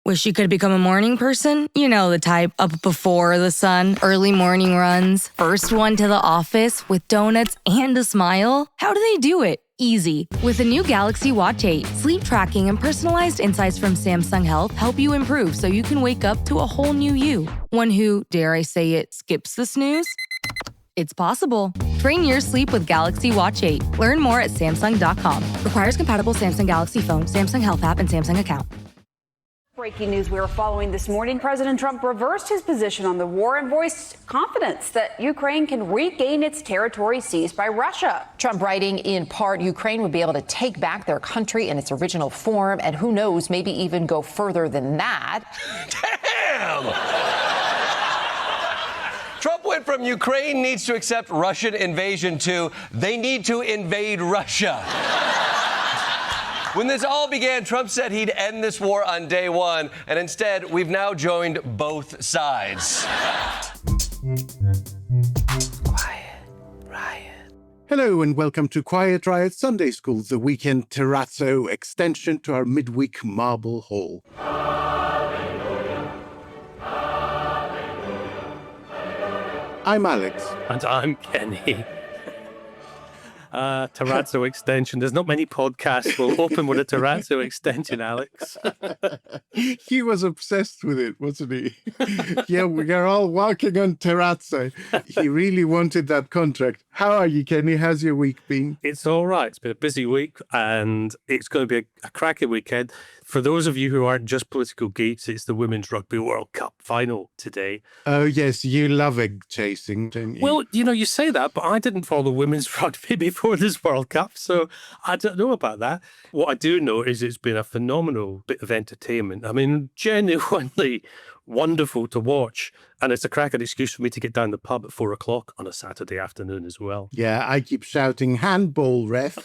Wish you could become a morning person? You know the type, up before the sun, early morning runs, first one to the office with donuts and a smile. How do they do it? Easy. With the new Galaxy Watch 8, sleep tracking and personalized insights from Samsung Health help you improve so you can wake up to a whole new you. One who, dare I say it, skips the snooze? It's possible. Train your sleep with Galaxy Watch 8. Learn more at Samsung.com. Requires compatible Samsung Galaxy phone, Samsung Health app, and Samsung account. Breaking news we are following this morning. President Trump reversed his position on the war and voiced confidence that Ukraine can regain its territory seized by Russia. Trump writing in part, Ukraine would be able to take back their country in its original form, and who knows, maybe even go further than that. Damn! Trump went from Ukraine needs to accept Russian invasion to they need to invade Russia. When this all began, Trump said he'd end this war on day one, and instead, we've now joined both sides. Quiet Riot. Hello and welcome to Quiet Riot Sunday School, the weekend terrazzo extension to our midweek marble hall. I'm Alex. And I'm Kenny. Terrazzo extension. There's not many podcasts will open with a terrazzo extension, Alex. He was obsessed with it, wasn't he? Yeah, we are all walking on terrazzo. He really wanted that contract. How are you, Kenny? How's your week been? It's all right. It's been a busy week and it's going to be a cracking weekend. For those of you who aren't just political geeks, it's the Women's Rugby World Cup final today. Oh, yes, you love egg chasing, don't you? Well, you know, you say that, but I didn't follow women's rugby before this World Cup, so I don't know about that. What I do know is it's been a phenomenal bit of entertainment. I mean, genuinely wonderful to watch. And it's a cracking excuse for me to get down the pub at 4 o'clock on a Saturday afternoon as well. Yeah, I keep shouting, handball, ref.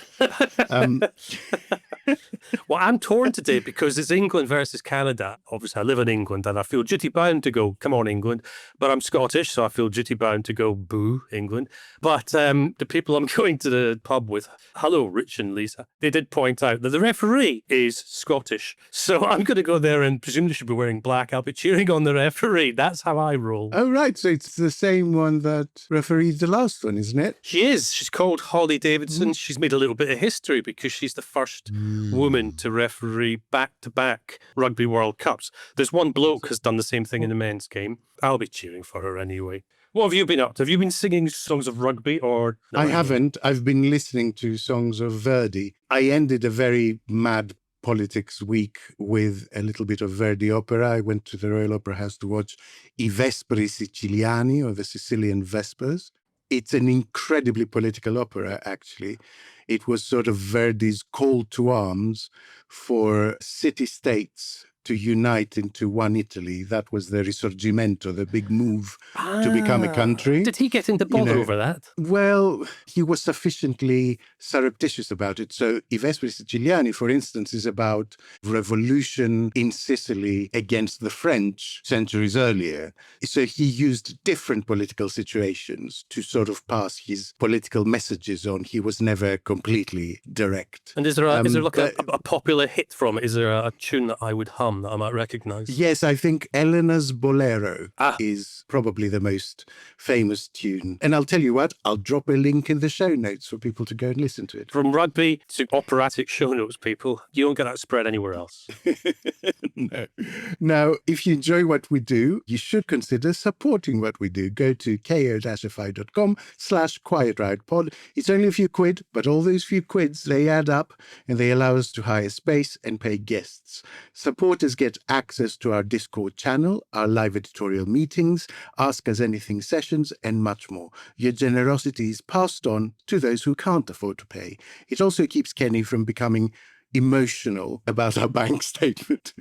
Well, I'm torn today because it's England versus Canada. Obviously, I live in England and I feel duty bound to go, come on, England. But I'm Scottish, so I feel duty bound to go, boo, England. But the people I'm going to the pub with, hello, Rich and Lisa, they did point out that the referee is Scottish. So I'm going to go there and presumably should be wearing black. I'll be cheering on the referee. That's how I roll. Oh, right. So it's the same one that refereed the last one, isn't it? She is. She's called Holly Davidson. She's made a little bit of history because she's the first woman to referee back-to-back Rugby World Cups. There's one bloke has done the same thing in the men's game. I'll be cheering for her anyway. What have you been up to? Have you been singing songs of rugby or... No, I haven't. I've been listening to songs of Verdi. I ended a very mad politics week with a little bit of Verdi opera. I went to the Royal Opera House to watch I Vespri Siciliani, or the Sicilian Vespers. It's an incredibly political opera, actually. It was sort of Verdi's call to arms for city-states to unite into one Italy. That was the Risorgimento, the big move to become a country. Did he get into bother over that? Well, he was sufficiently surreptitious about it. So I Vespri Siciliani, for instance, is about revolution in Sicily against the French centuries earlier. So he used different political situations to sort of pass his political messages on. He was never completely direct. And is there like a popular hit from it? Is there a tune that I would hum that I might recognise? Yes, I think Elena's Bolero is probably the most famous tune. And I'll tell you what, I'll drop a link in the show notes for people to go and listen to it. From rugby to operatic show notes, people, you don't get that spread anywhere else. No. Now, if you enjoy what we do, you should consider supporting what we do. Go to ko-fi.com/quietriotpod. It's only a few quid, but all those few quids, they add up and they allow us to hire space and pay guests. Supporters get access to our Discord channel, our live editorial meetings, Ask Us Anything sessions, and much more. Your generosity is passed on to those who can't afford to pay. It also keeps Kenny from becoming emotional about our bank statement.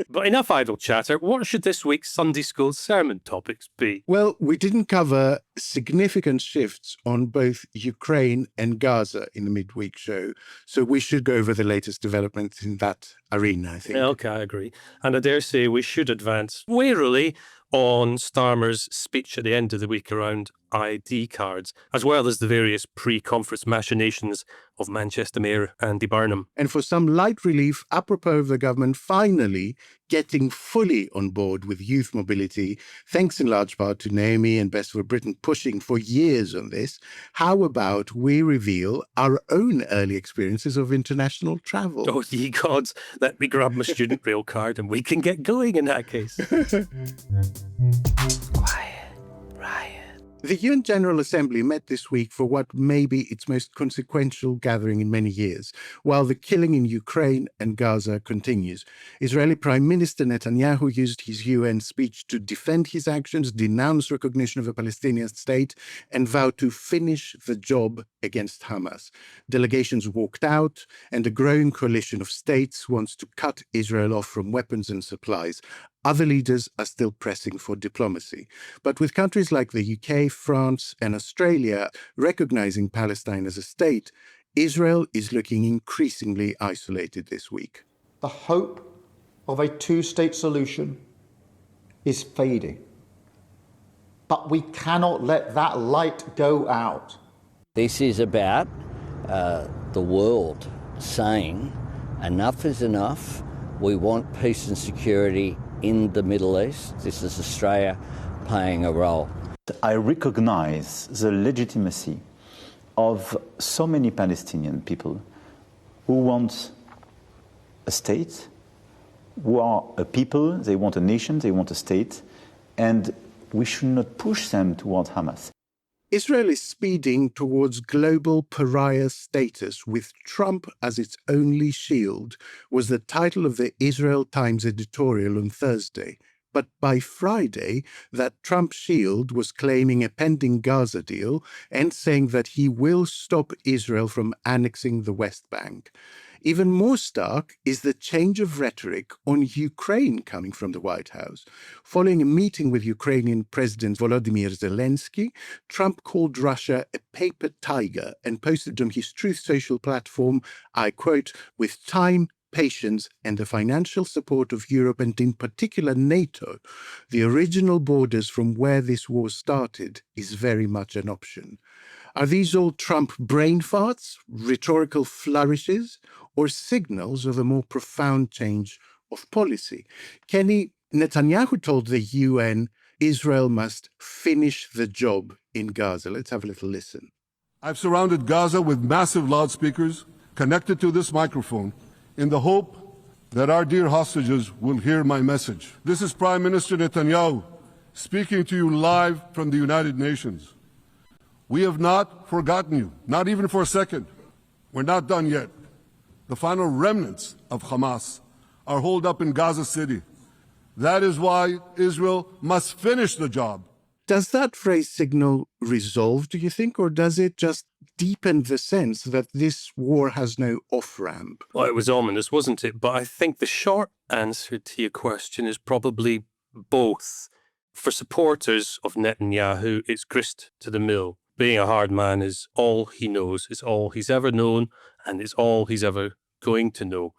But enough idle chatter. What should this week's Sunday School sermon topics be? Well, we didn't cover significant shifts on both Ukraine and Gaza in the midweek show, so we should go over the latest developments in that arena, I think. Okay, I agree. And I dare say we should advance warily on Starmer's speech at the end of the week around ID cards, as well as the various pre-conference machinations of Manchester Mayor Andy Burnham. And for some light relief, apropos of the government finally getting fully on board with youth mobility, thanks in large part to Naomi and Best for Britain pushing for years on this, how about we reveal our own early experiences of international travel? Oh, ye gods, let me grab my student rail card and we can get going in that case. Quiet, riot. The UN General Assembly met this week for what may be its most consequential gathering in many years, while the killing in Ukraine and Gaza continues. Israeli Prime Minister Netanyahu used his UN speech to defend his actions, denounce recognition of a Palestinian state, and vow to finish the job against Hamas. Delegations walked out, and a growing coalition of states wants to cut Israel off from weapons and supplies. Other leaders are still pressing for diplomacy. But with countries like the UK, France, and Australia recognizing Palestine as a state, Israel is looking increasingly isolated this week. The hope of a two-state solution is fading. But we cannot let that light go out. This is about the world saying enough is enough. We want peace and security in the Middle East. This is Australia playing a role. I recognize the legitimacy of so many Palestinian people who want a state, who are a people, they want a nation, they want a state, and we should not push them toward Hamas. Israel is speeding towards global pariah status with Trump as its only shield, was the title of the Israel Times editorial on Thursday. But by Friday, that Trump shield was claiming a pending Gaza deal and saying that he will stop Israel from annexing the West Bank. Even more stark is the change of rhetoric on Ukraine coming from the White House. Following a meeting with Ukrainian President Volodymyr Zelensky, Trump called Russia a paper tiger and posted on his Truth Social platform, I quote, "With time, patience, and the financial support of Europe and in particular NATO, the original borders from where this war started is very much an option." Are these all Trump brain farts, rhetorical flourishes, or signals of a more profound change of policy? Kenny, Netanyahu told the UN Israel must finish the job in Gaza. Let's have a little listen. I've surrounded Gaza with massive loudspeakers connected to this microphone in the hope that our dear hostages will hear my message. This is Prime Minister Netanyahu speaking to you live from the United Nations. We have not forgotten you, not even for a second. We're not done yet. The final remnants of Hamas are holed up in Gaza City. That is why Israel must finish the job. Does that phrase signal resolve, do you think, or does it just deepen the sense that this war has no off-ramp? Well, it was ominous, wasn't it? But I think the short answer to your question is probably both. For supporters of Netanyahu, it's grist to the mill. Being a hard man is all he knows, it's all he's ever known, and it's all he's ever going to know.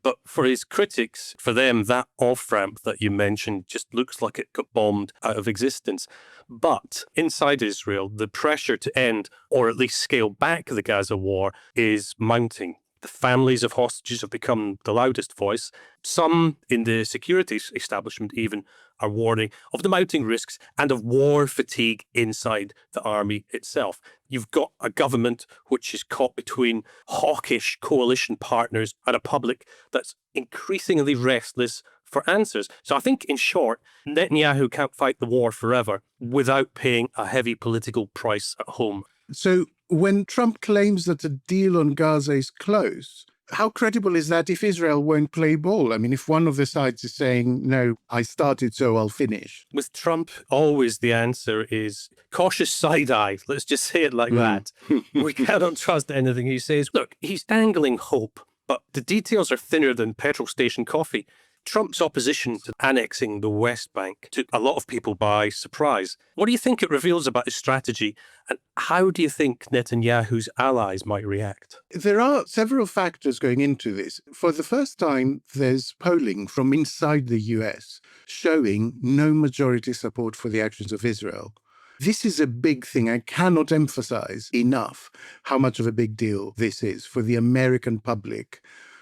But for his critics, for them, that off-ramp that you mentioned just looks like it got bombed out of existence. But inside Israel, the pressure to end, or at least scale back the Gaza war, is mounting. The families of hostages have become the loudest voice. Some in the security establishment even are warning of the mounting risks and of war fatigue inside the army itself. You've got a government which is caught between hawkish coalition partners and a public that's increasingly restless for answers. So I think, in short, Netanyahu can't fight the war forever without paying a heavy political price at home. So when Trump claims that a deal on Gaza is close, how credible is that if Israel won't play ball? I mean, if one of the sides is saying, no, I started, so I'll finish. With Trump, always the answer is cautious side-eye. Let's just say it like that. We cannot trust anything he says. Look, he's dangling hope, but the details are thinner than petrol station coffee. Trump's opposition to annexing the West Bank took a lot of people by surprise. What do you think it reveals about his strategy, and how do you think Netanyahu's allies might react? There are several factors going into this. For the first time, there's polling from inside the US showing no majority support for the actions of Israel. This is a big thing. I cannot emphasize enough how much of a big deal this is for the American public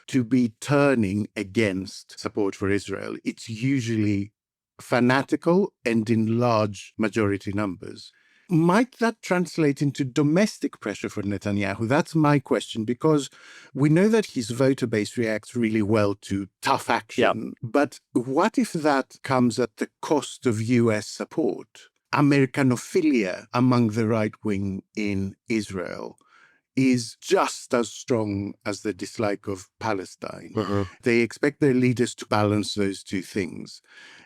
to be turning against support for Israel. It's usually fanatical and in large majority numbers. Might that translate into domestic pressure for Netanyahu? That's my question, because we know that his voter base reacts really well to tough action. But what if that comes at the cost of US support? Americanophilia among the right wing in Israel is just as strong as the dislike of Palestine. They expect their leaders to balance those two things.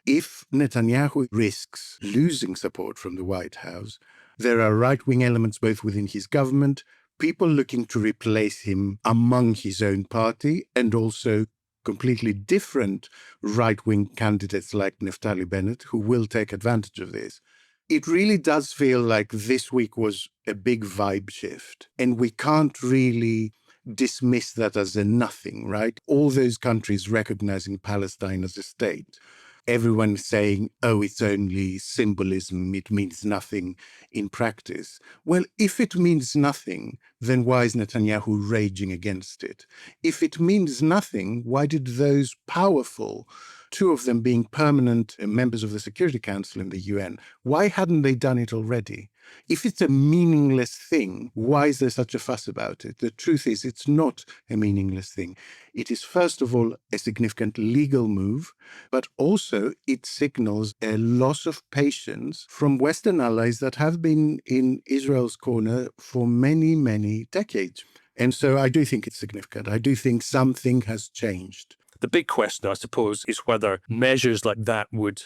If Netanyahu risks losing support from the White House, there are right-wing elements both within his government, people looking to replace him among his own party, and also completely different right-wing candidates like Naftali Bennett, who will take advantage of this. It really does feel like this week was a big vibe shift, and we can't really dismiss that as a nothing, right? All those countries recognizing Palestine as a state. Everyone saying, oh, it's only symbolism, it means nothing in practice. Well, if it means nothing, then why is Netanyahu raging against it? If it means nothing, why did those powerful, two of them being permanent members of the Security Council in the UN, why hadn't they done it already? If it's a meaningless thing, why is there such a fuss about it? The truth is, it's not a meaningless thing. It is, first of all, a significant legal move, but also it signals a loss of patience from Western allies that have been in Israel's corner for many, many decades. And so I do think it's significant. I do think something has changed. The big question, I suppose, is whether measures like that would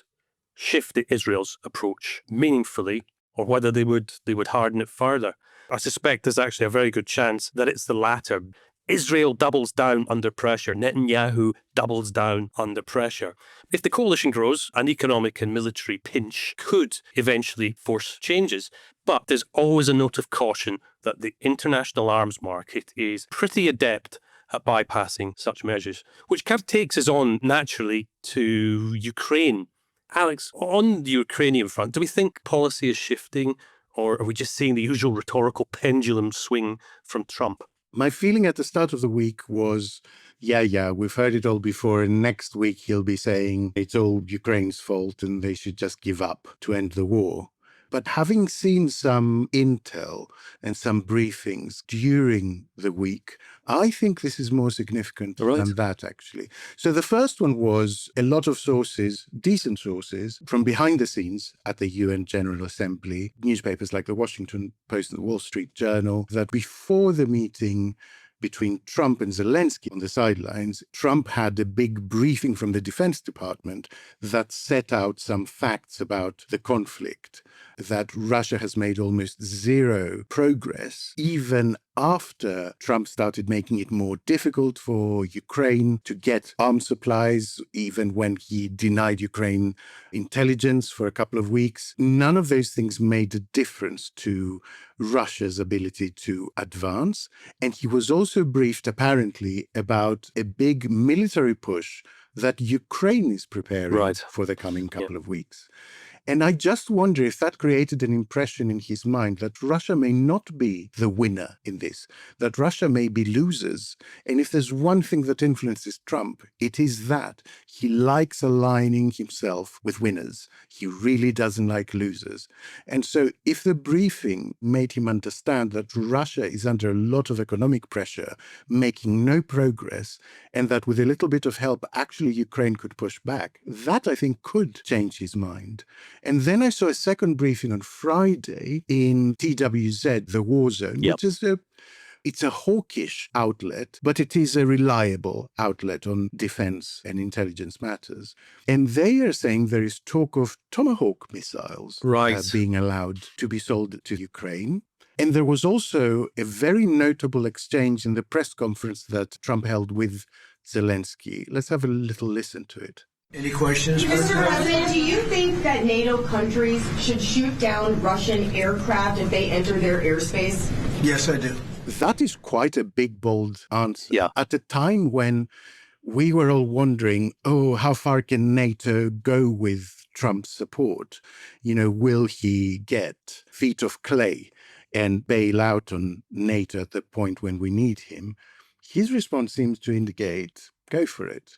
shift Israel's approach meaningfully, or whether they would harden it further. I suspect there's actually a very good chance that it's the latter. Israel doubles down under pressure. Netanyahu doubles down under pressure. If the coalition grows, an economic and military pinch could eventually force changes. But there's always a note of caution that the international arms market is pretty adept at bypassing such measures, which kind of takes us on naturally to Ukraine. Alex, on the Ukrainian front, do we think policy is shifting, or are we just seeing the usual rhetorical pendulum swing from Trump? My feeling at the start of the week was, yeah, we've heard it all before, and next week he'll be saying it's all Ukraine's fault and they should just give up to end the war. But having seen some intel and some briefings during the week, I think this is more significant than that, actually. So the first one was a lot of sources, decent sources, from behind the scenes at the UN General Assembly, newspapers like the Washington Post and the Wall Street Journal, that before the meeting between Trump and Zelensky on the sidelines, Trump had a big briefing from the Defense Department that set out some facts about the conflict, that Russia has made almost zero progress, even after Trump started making it more difficult for Ukraine to get arms supplies, even when he denied Ukraine intelligence for a couple of weeks. None of those things made a difference to Russia's ability to advance. And he was also briefed, apparently, about a big military push that Ukraine is preparing for the coming couple of weeks. And I just wonder if that created an impression in his mind that Russia may not be the winner in this, that Russia may be losers. And if there's one thing that influences Trump, it is that he likes aligning himself with winners. He really doesn't like losers. And so if the briefing made him understand that Russia is under a lot of economic pressure, making no progress, and that with a little bit of help, actually Ukraine could push back, that I think could change his mind. And then I saw a second briefing on Friday in TWZ, the war zone, which is it's a hawkish outlet, but it is a reliable outlet on defense and intelligence matters. And they are saying there is talk of Tomahawk missiles being allowed to be sold to Ukraine. And there was also a very notable exchange in the press conference that Trump held with Zelensky. Let's have a little listen to it. Any questions? Mr. President, do you think that NATO countries should shoot down Russian aircraft if they enter their airspace? Yes, I do. That is quite a big, bold answer. At a time when we were all wondering, how far can NATO go with Trump's support? Will he get feet of clay and bail out on NATO at the point when we need him? His response seems to indicate, go for it.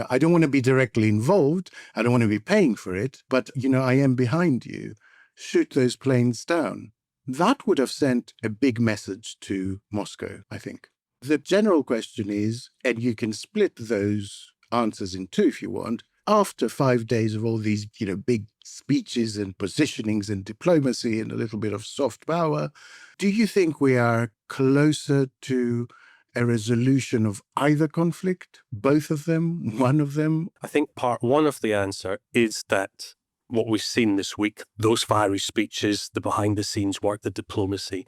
I don't want to be directly involved. I don't want to be paying for it, but, I am behind you. Shoot those planes down. That would have sent a big message to Moscow, I think. The general question is, and you can split those answers in two if you want, after 5 days of all these, big speeches and positionings and diplomacy and a little bit of soft power, do you think we are closer to a resolution of either conflict, both of them, one of them? I think part one of the answer is that what we've seen this week, those fiery speeches, the behind-the-scenes work, the diplomacy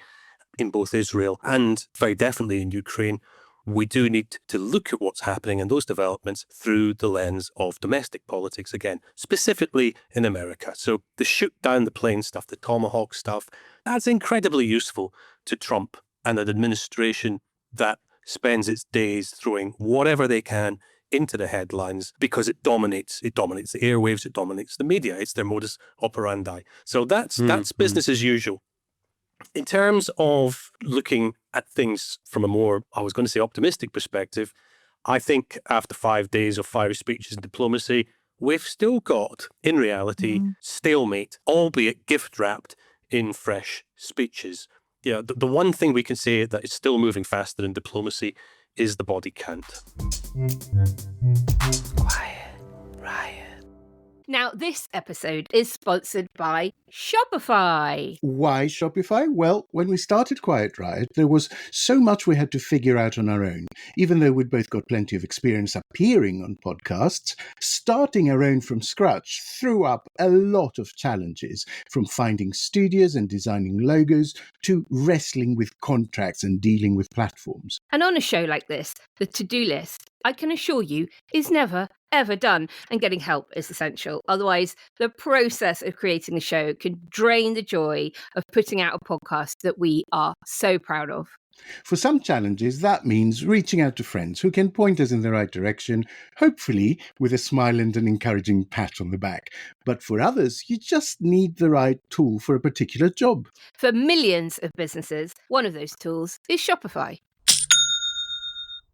in both Israel and very definitely in Ukraine, we do need to look at what's happening in those developments through the lens of domestic politics again, specifically in America. So the shoot down the plane stuff, the Tomahawk stuff, that's incredibly useful to Trump and an administration that spends its days throwing whatever they can into the headlines because it dominates the airwaves, it dominates the media, it's their modus operandi. So that's business as usual. In terms of looking at things from a more, I was going to say optimistic perspective, I think after 5 days of fiery speeches and diplomacy, we've still got, in reality, stalemate, albeit gift-wrapped in fresh speeches. Yeah, the one thing we can say that is still moving faster in diplomacy is the body count. Quiet Riot. Now, this episode is sponsored by Shopify. Why Shopify? Well, when we started Quiet Riot, there was so much we had to figure out on our own. Even though we'd both got plenty of experience appearing on podcasts, starting our own from scratch threw up a lot of challenges, from finding studios and designing logos to wrestling with contracts and dealing with platforms. And on a show like this, the to-do list, I can assure you, is never, ever done, and getting help is essential. Otherwise, the process of creating a show can drain the joy of putting out a podcast that we are so proud of. For some challenges, that means reaching out to friends who can point us in the right direction, hopefully with a smile and an encouraging pat on the back. But for others, you just need the right tool for a particular job. For millions of businesses, one of those tools is Shopify.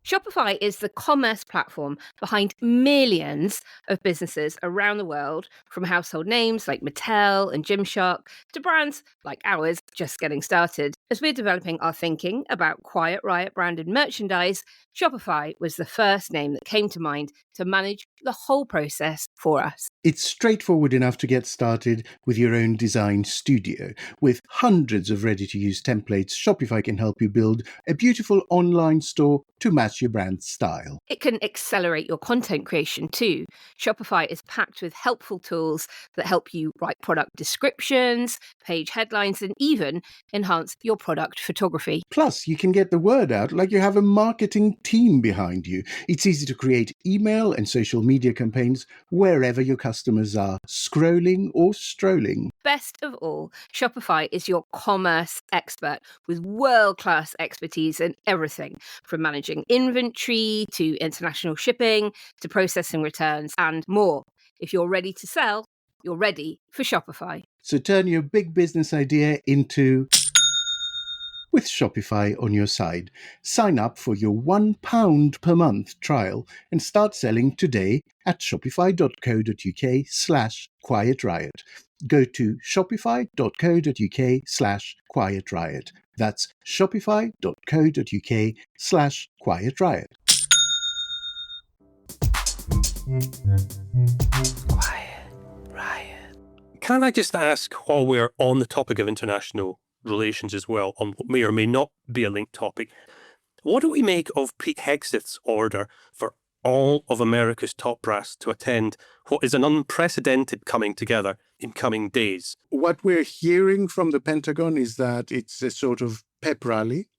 Shopify is the commerce platform behind millions of businesses around the world, from household names like Mattel and Gymshark to brands like ours just getting started. As we're developing our thinking about Quiet Riot branded merchandise, Shopify was the first name that came to mind to manage the whole process for us. It's straightforward enough to get started with your own design studio. With hundreds of ready-to-use templates, Shopify can help you build a beautiful online store to match your brand's style. It can accelerate your content creation too. Shopify is packed with helpful tools that help you write product descriptions, page headlines, and even enhance your product photography. Plus, you can get the word out like you have a marketing team behind you. It's easy to create email and social media campaigns wherever your customers are scrolling or strolling. Best of all, Shopify is your commerce expert with world-class expertise in everything from managing inventory to international shipping to processing returns and more. If you're ready to sell, you're ready for Shopify. So turn your big business idea into with Shopify on your side. Sign up for your £1 per month trial and start selling today at shopify.co.uk/quietriot. Go to shopify.co.uk/quietriot. That's shopify.co.uk/quietriot. Quiet Riot. Can I just ask, while we're on the topic of international relations as well, on what may or may not be a linked topic, what do we make of Pete Hegseth's order for all of America's top brass to attend what is an unprecedented coming together in coming days? What we're hearing from the Pentagon is that it's a sort of pep rally,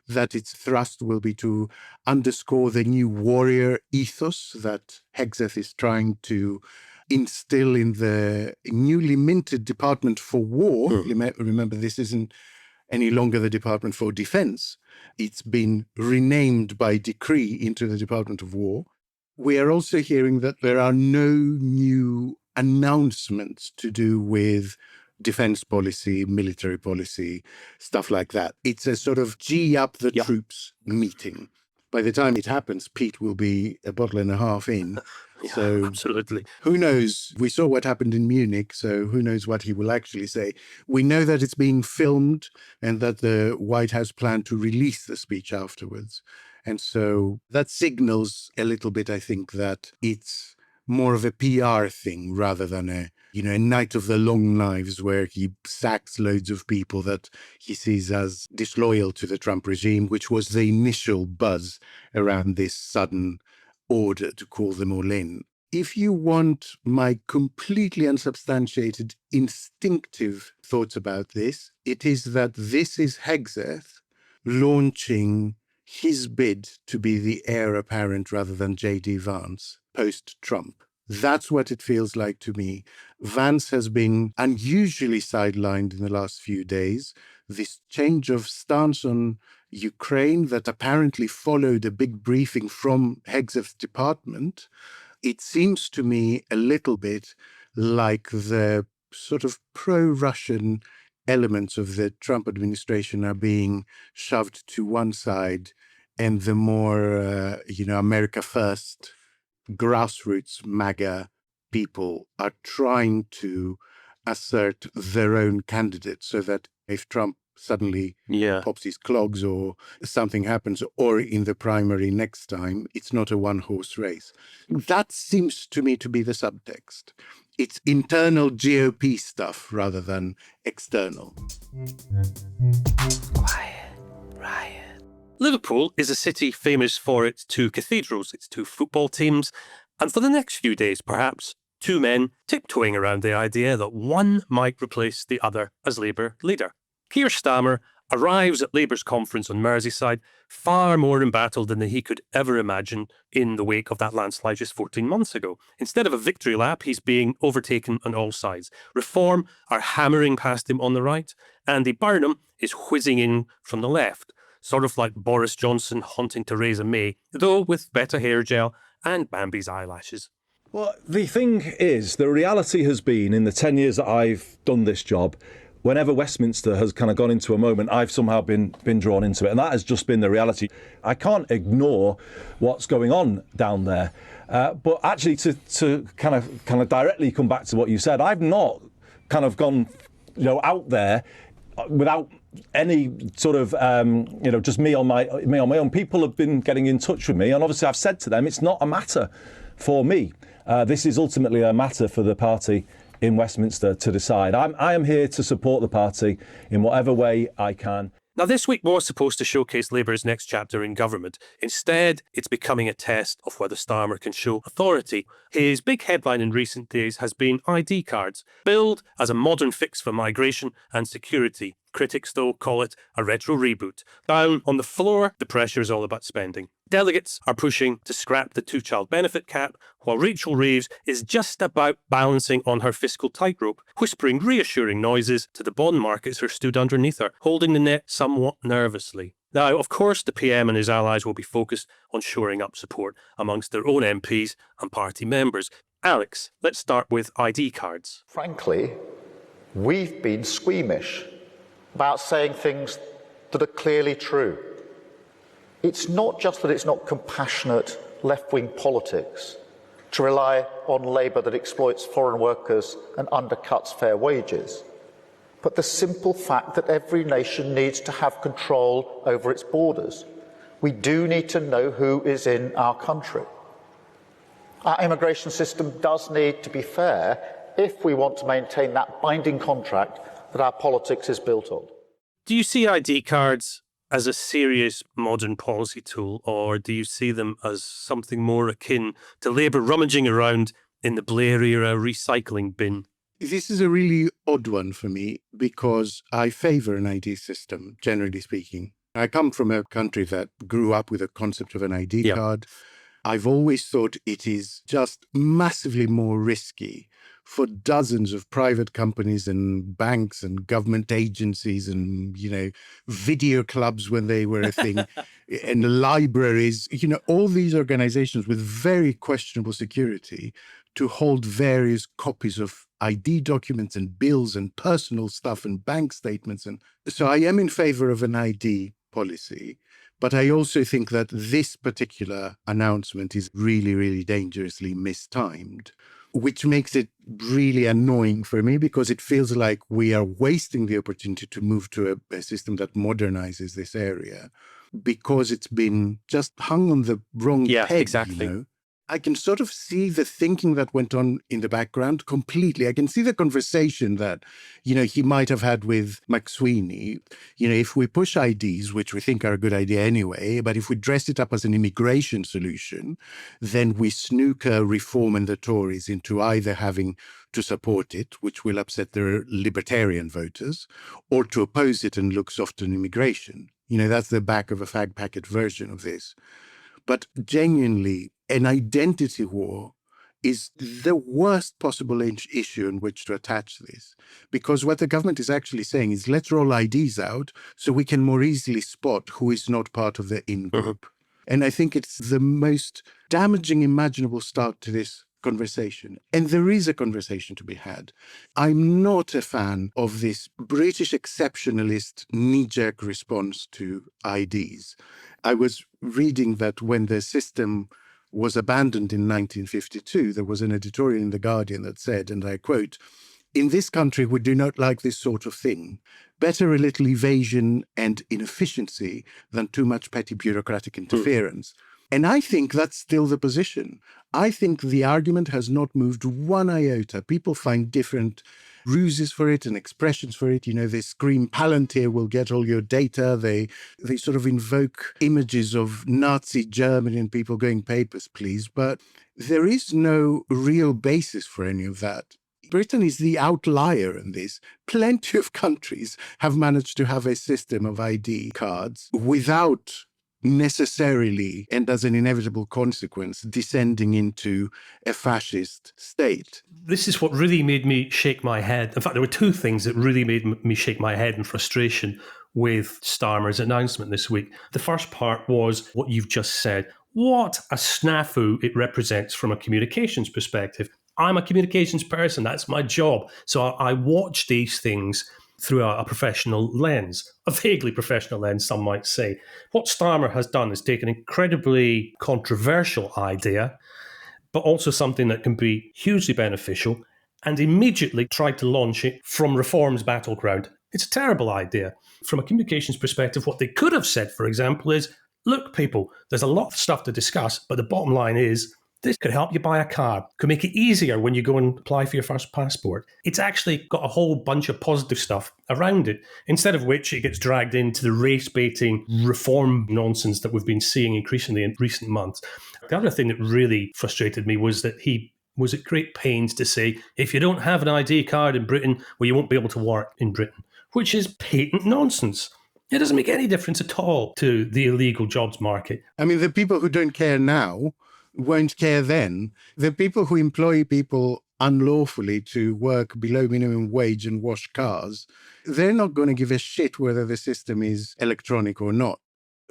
that its thrust will be to underscore the new warrior ethos that Hegseth is trying to instill in the newly minted Department for War. Remember, this isn't any longer the Department for Defense. It's been renamed by decree into the Department of War. We are also hearing that there are no new announcements to do with defense policy, military policy, stuff like that. It's a sort of G up the troops meeting. By the time it happens, Pete will be a bottle and a half in. So absolutely. Who knows? We saw what happened in Munich, so who knows what he will actually say. We know that it's being filmed and that the White House planned to release the speech afterwards. And so that signals a little bit, I think, that it's more of a PR thing rather than a night of the long knives where he sacks loads of people that he sees as disloyal to the Trump regime, which was the initial buzz around this sudden order to call them all in. If you want my completely unsubstantiated, instinctive thoughts about this, it is that this is Hegseth launching his bid to be the heir apparent rather than J.D. Vance post-Trump. That's what it feels like to me. Vance has been unusually sidelined in the last few days. This change of stance on Ukraine that apparently followed a big briefing from Hegseth's department, it seems to me a little bit like the sort of pro-Russian elements of the Trump administration are being shoved to one side, and the more, America First grassroots MAGA people are trying to assert their own candidate so that if Trump suddenly pops his clogs or something happens, or in the primary next time, it's not a one-horse race. That seems to me to be the subtext. It's internal GOP stuff rather than external. Quiet, riot. Liverpool is a city famous for its two cathedrals, its two football teams, and for the next few days, perhaps, two men tiptoeing around the idea that one might replace the other as Labour leader. Keir Starmer arrives at Labour's conference on Merseyside far more embattled than he could ever imagine in the wake of that landslide just 14 months ago. Instead of a victory lap, he's being overtaken on all sides. Reform are hammering past him on the right, Andy Burnham is whizzing in from the left, sort of like Boris Johnson haunting Theresa May, though with better hair gel and Bambi's eyelashes. Well, the thing is, the reality has been, in the 10 years that I've done this job, whenever Westminster has kind of gone into a moment, I've somehow been drawn into it. And that has just been the reality. I can't ignore what's going on down there. But actually, to kind of directly come back to what you said, I've not kind of gone, out there without any sort of, just me on my own. People have been getting in touch with me, and obviously I've said to them, it's not a matter for me. This is ultimately a matter for the party in Westminster to decide. I am here to support the party in whatever way I can. Now, this week was supposed to showcase Labour's next chapter in government. Instead, it's becoming a test of whether Starmer can show authority. His big headline in recent days has been ID cards, billed as a modern fix for migration and security. Critics, though, call it a retro reboot. Down on the floor, the pressure is all about spending. Delegates are pushing to scrap the two-child benefit cap, while Rachel Reeves is just about balancing on her fiscal tightrope, whispering reassuring noises to the bond markets who stood underneath her, holding the net somewhat nervously. Now, of course, the PM and his allies will be focused on shoring up support amongst their own MPs and party members. Alex, let's start with ID cards. Frankly, we've been squeamish about saying things that are clearly true. It's not just that it's not compassionate left-wing politics to rely on labour that exploits foreign workers and undercuts fair wages, but the simple fact that every nation needs to have control over its borders. We do need to know who is in our country. Our immigration system does need to be fair if we want to maintain that binding contract that our politics is built on. Do you see ID cards as a serious modern policy tool, or do you see them as something more akin to Labour rummaging around in the Blair-era recycling bin? This is a really odd one for me because I favour an ID system, generally speaking. I come from a country that grew up with a concept of an ID card. I've always thought it is just massively more risky for dozens of private companies and banks and government agencies and, video clubs when they were a thing, and libraries, all these organizations with very questionable security to hold various copies of ID documents and bills and personal stuff and bank statements. And so I am in favor of an ID policy. But I also think that this particular announcement is really, really dangerously mistimed, which makes it really annoying for me because it feels like we are wasting the opportunity to move to a system that modernizes this area because it's been just hung on the wrong peg. Exactly. I can sort of see the thinking that went on in the background completely. I can see the conversation that, he might have had with McSweeney. If we push IDs, which we think are a good idea anyway, but if we dress it up as an immigration solution, then we snooker Reform and the Tories into either having to support it, which will upset their libertarian voters, or to oppose it and look soft on immigration. That's the back of a fag packet version of this. But genuinely, an identity war is the worst possible issue in which to attach this. Because what the government is actually saying is let's roll IDs out so we can more easily spot who is not part of the in-group. And I think it's the most damaging imaginable start to this conversation. And there is a conversation to be had. I'm not a fan of this British exceptionalist knee-jerk response to IDs. I was reading that when the system was abandoned in 1952, there was an editorial in The Guardian that said, and I quote, "In this country, we do not like this sort of thing. Better a little evasion and inefficiency than too much petty bureaucratic interference." And I think that's still the position. I think the argument has not moved one iota. People find different ruses for it and expressions for it. They scream, Palantir will get all your data. They sort of invoke images of Nazi Germany and people going papers, please. But there is no real basis for any of that. Britain is the outlier in this. Plenty of countries have managed to have a system of ID cards without necessarily, and as an inevitable consequence, descending into a fascist state. This is what really made me shake my head. In fact, there were two things that really made me shake my head in frustration with Starmer's announcement this week. The first part was what you've just said. What a snafu it represents from a communications perspective. I'm a communications person. That's my job. So I watch these things through a professional lens, a vaguely professional lens, some might say. What Starmer has done is take an incredibly controversial idea, but also something that can be hugely beneficial, and immediately tried to launch it from Reform's battleground. It's a terrible idea. From a communications perspective, what they could have said, for example, is, look, people, there's a lot of stuff to discuss, but the bottom line is, this could help you buy a car, could make it easier when you go and apply for your first passport. It's actually got a whole bunch of positive stuff around it, instead of which it gets dragged into the race-baiting reform nonsense that we've been seeing increasingly in recent months. The other thing that really frustrated me was that he was at great pains to say, if you don't have an ID card in Britain, well, you won't be able to work in Britain, which is patent nonsense. It doesn't make any difference at all to the illegal jobs market. I mean, the people who don't care now won't care then. The people who employ people unlawfully to work below minimum wage and wash cars, they're not going to give a shit whether the system is electronic or not.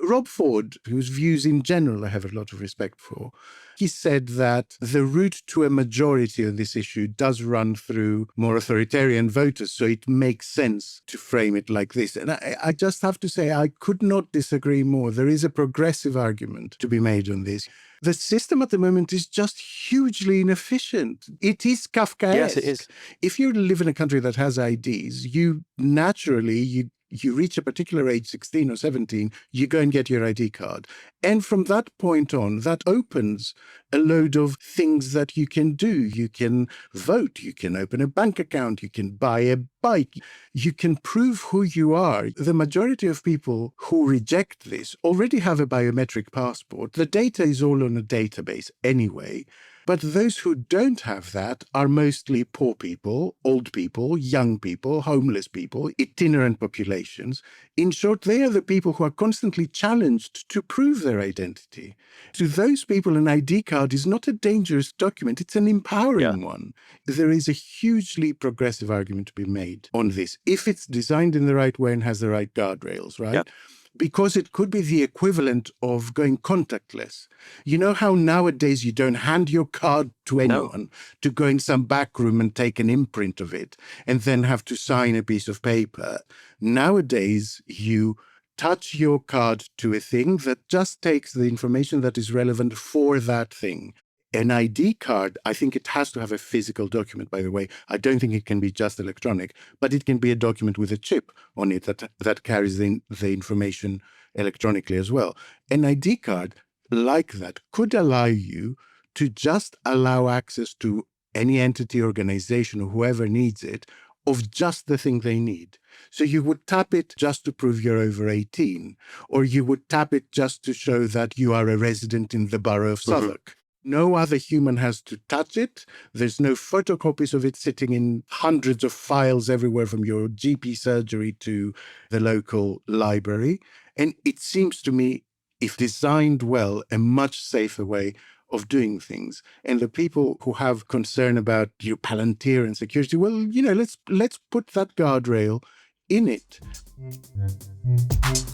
Rob Ford, whose views in general I have a lot of respect for, he said that the route to a majority on this issue does run through more authoritarian voters, so it makes sense to frame it like this. And I just have to say, I could not disagree more. There is a progressive argument to be made on this. The system at the moment is just hugely inefficient. It is Kafkaesque. Yes, it is. If you live in a country that has IDs, you naturally, you reach a particular age, 16 or 17, you go and get your ID card. And from that point on, that opens a load of things that you can do. You can vote, you can open a bank account, you can buy a bike, you can prove who you are. The majority of people who reject this already have a biometric passport. The data is all on a database anyway. But those who don't have that are mostly poor people, old people, young people, homeless people, itinerant populations. In short, they are the people who are constantly challenged to prove their identity. To those people, an ID card is not a dangerous document, it's an empowering one. There is a hugely progressive argument to be made on this, if it's designed in the right way and has the right guardrails, right? Yep. Because it could be the equivalent of going contactless. You know how nowadays you don't hand your card to anyone to go in some back room and take an imprint of it and then have to sign a piece of paper. Nowadays, you touch your card to a thing that just takes the information that is relevant for that thing. An ID card, I think it has to have a physical document, by the way. I don't think it can be just electronic, but it can be a document with a chip on it that carries the information electronically as well. An ID card like that could allow you to just allow access to any entity, organization, or whoever needs it of just the thing they need. So you would tap it just to prove you're over 18, or you would tap it just to show that you are a resident in the borough of Southwark. No other human has to touch it. There's no photocopies of it sitting in hundreds of files everywhere from your GP surgery to the local library. And it seems to me, if designed well, a much safer way of doing things. And the people who have concern about your Palantir and security, well, you know, let's put that guardrail in it.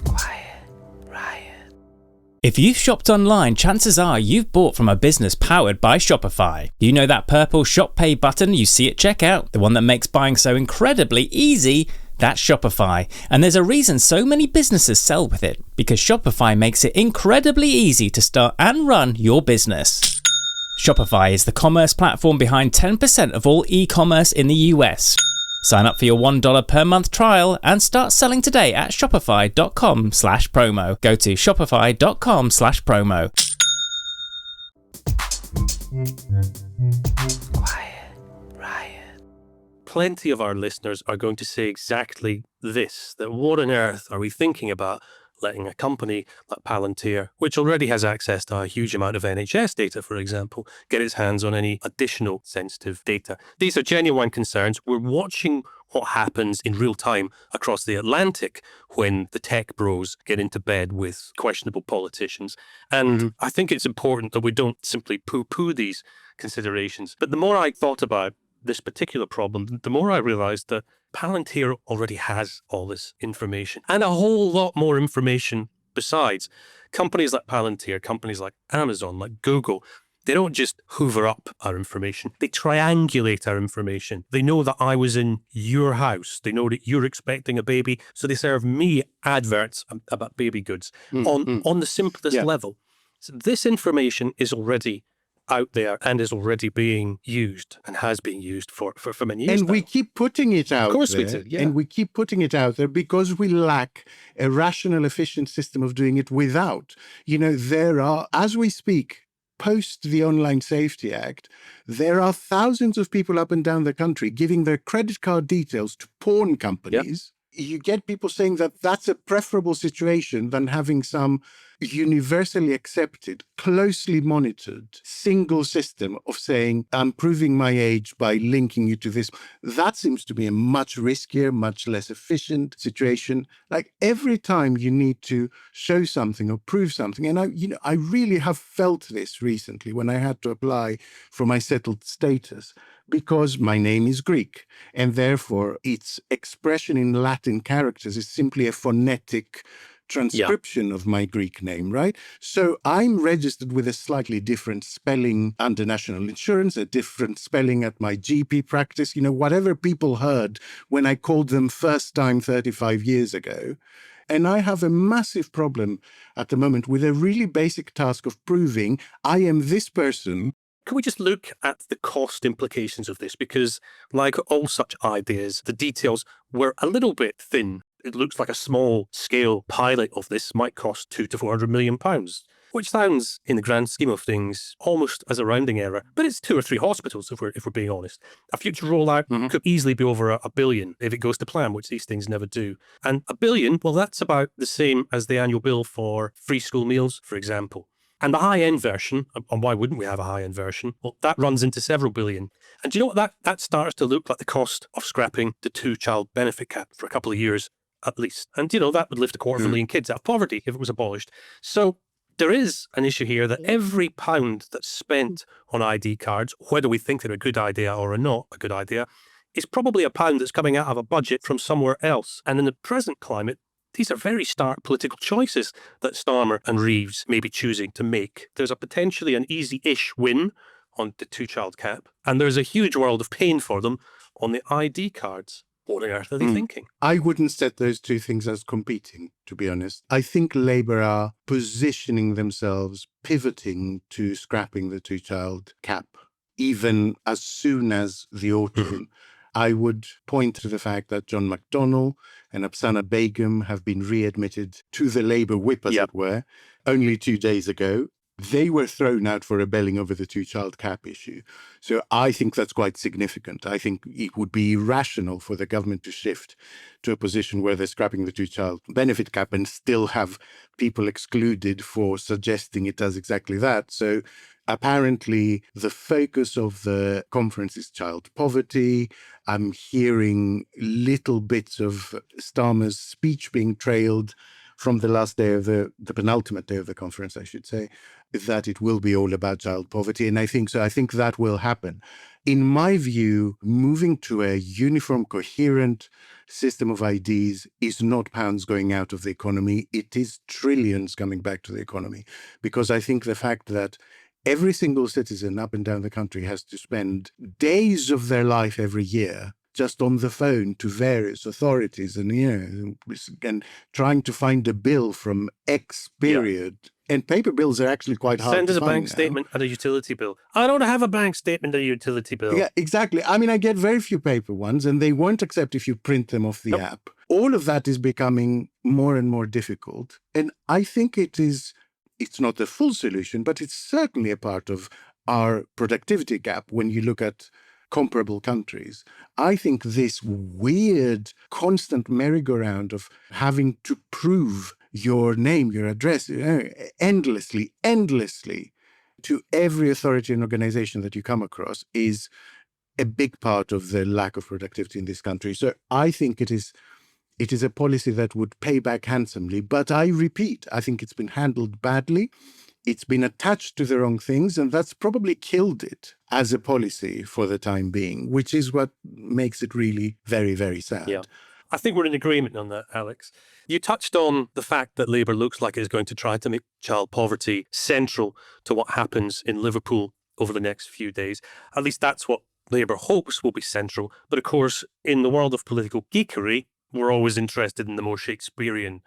Quiet riot. If you've shopped online, chances are you've bought from a business powered by Shopify. You know that purple Shop Pay button you see at checkout, the one that makes buying so incredibly easy? That's Shopify. And there's a reason so many businesses sell with it, because Shopify makes it incredibly easy to start and run your business. Shopify is the commerce platform behind 10% of all e-commerce in the US. Sign up for your $1 per month trial and start selling today at shopify.com/promo. Go to shopify.com/promo. Quiet riot. Plenty of our listeners are going to say exactly this, that what on earth are we thinking about letting a company like Palantir, which already has access to a huge amount of NHS data, for example, get its hands on any additional sensitive data. These are genuine concerns. We're watching what happens in real time across the Atlantic when the tech bros get into bed with questionable politicians. And I think it's important that we don't simply poo-poo these considerations. But the more I thought about this particular problem, the more I realized that Palantir already has all this information and a whole lot more information besides. Companies like Palantir, companies like Amazon, like Google, they don't just hoover up our information. They triangulate our information. They know that I was in your house. They know that you're expecting a baby. So they serve me adverts about baby goods on the simplest level. So this information is already out there and is already being used and has been used for many years. And we keep putting it out there. Of course we do, yeah. And we keep putting it out there because we lack a rational, efficient system of doing it without. You know, there are, as we speak, post the Online Safety Act, there are thousands of people up and down the country giving their credit card details to porn companies. Yep. You get people saying that that's a preferable situation than having some universally accepted, closely monitored, single system of saying, I'm proving my age by linking you to this. That seems to be a much riskier, much less efficient situation. Like every time you need to show something or prove something, and I really have felt this recently when I had to apply for my settled status, because my name is Greek, and therefore its expression in Latin characters is simply a phonetic transcription of my Greek name, right? So I'm registered with a slightly different spelling under national insurance, a different spelling at my GP practice, you know, whatever people heard when I called them first time 35 years ago. And I have a massive problem at the moment with a really basic task of proving I am this person. Can we just look at the cost implications of this? Because like all such ideas, the details were a little bit thin. It looks like a small-scale pilot of this might cost £200 to £400 million, which sounds, in the grand scheme of things, almost as a rounding error. But it's 2 or 3 hospitals, if we're being honest. A future rollout could easily be over £1 billion if it goes to plan, which these things never do. And £1 billion, well, that's about the same as the annual bill for free school meals, for example. And the high-end version, and why wouldn't we have a high-end version? Well, that runs into several billion. And do you know what? That starts to look like the cost of scrapping the two-child benefit cap for a couple of years at least. And, that would lift 250,000 kids out of poverty if it was abolished. So there is an issue here that every pound that's spent on ID cards, whether we think they're a good idea or not a good idea, is probably a pound that's coming out of a budget from somewhere else. And in the present climate, these are very stark political choices that Starmer and Reeves may be choosing to make. There's a potentially an easy-ish win on the two-child cap, and there's a huge world of pain for them on the ID cards. What on earth are they thinking? I wouldn't set those two things as competing, to be honest. I think Labour are positioning themselves, pivoting to scrapping the two-child cap, even as soon as the autumn. I would point to the fact that John McDonnell and Afsana Begum have been readmitted to the Labour whip, as it were, only 2 days ago. They were thrown out for rebelling over the two-child cap issue. So I think that's quite significant. I think it would be irrational for the government to shift to a position where they're scrapping the two-child benefit cap and still have people excluded for suggesting it does exactly that. So apparently, the focus of the conference is child poverty. I'm hearing little bits of Starmer's speech being trailed from the last day of the penultimate day of the conference, I should say, that it will be all about child poverty. And I think so. I think that will happen. In my view, moving to a uniform, coherent system of IDs is not pounds going out of the economy. It is trillions coming back to the economy. Because I think the fact that every single citizen up and down the country has to spend days of their life every year just on the phone to various authorities and trying to find a bill from X period. And paper bills are actually quite hard to find. Send us a bank statement and a utility bill. I don't have a bank statement and a utility bill. Yeah, exactly. I mean, I get very few paper ones, and they won't accept if you print them off the app. All of that is becoming more and more difficult. And I think it's not the full solution, but it's certainly a part of our productivity gap when you look at comparable countries. I think this weird, constant merry-go-round of having to prove your name, your address, endlessly to every authority and organization that you come across is a big part of the lack of productivity in this country. So I think it is a policy that would pay back handsomely. But I repeat, I think it's been handled badly. It's been attached to the wrong things, and that's probably killed it as a policy for the time being, which is what makes it really very, very sad. Yeah. I think we're in agreement on that, Alex. You touched on the fact that Labour looks like it's going to try to make child poverty central to what happens in Liverpool over the next few days. At least that's what Labour hopes will be central. But of course, in the world of political geekery, we're always interested in the more Shakespearean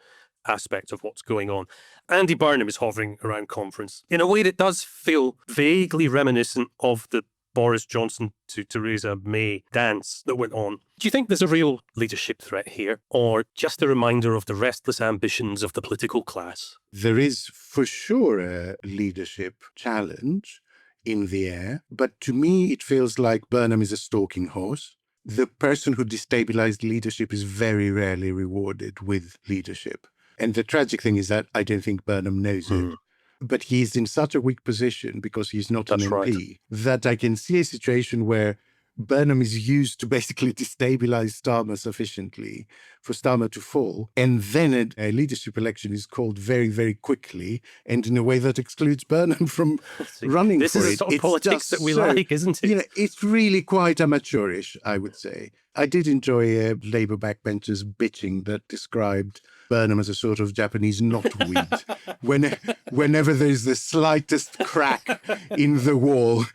aspects of what's going on. Andy Burnham is hovering around conference in a way that does feel vaguely reminiscent of the Boris Johnson to Theresa May dance that went on. Do you think there's a real leadership threat here, or just a reminder of the restless ambitions of the political class? There is for sure a leadership challenge in the air, but to me it feels like Burnham is a stalking horse. The person who destabilized leadership is very rarely rewarded with leadership. And the tragic thing is that I don't think Burnham knows it. But he's in such a weak position because he's not an MP that I can see a situation where Burnham is used to basically destabilize Starmer sufficiently for Starmer to fall. And then a leadership election is called very, very quickly and in a way that excludes Burnham from running for it. This is the sort of politics that we like, isn't it? It's really quite amateurish, I would say. I did enjoy Labour backbenchers bitching that described Burnham as a sort of Japanese knotweed. Whenever there's the slightest crack in the wall,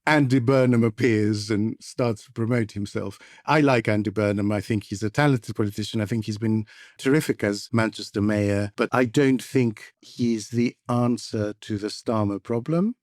Andy Burnham appears and starts to promote himself. I like Andy Burnham. I think he's a talented politician. I think he's been terrific as Manchester mayor. But I don't think he's the answer to the Starmer problem,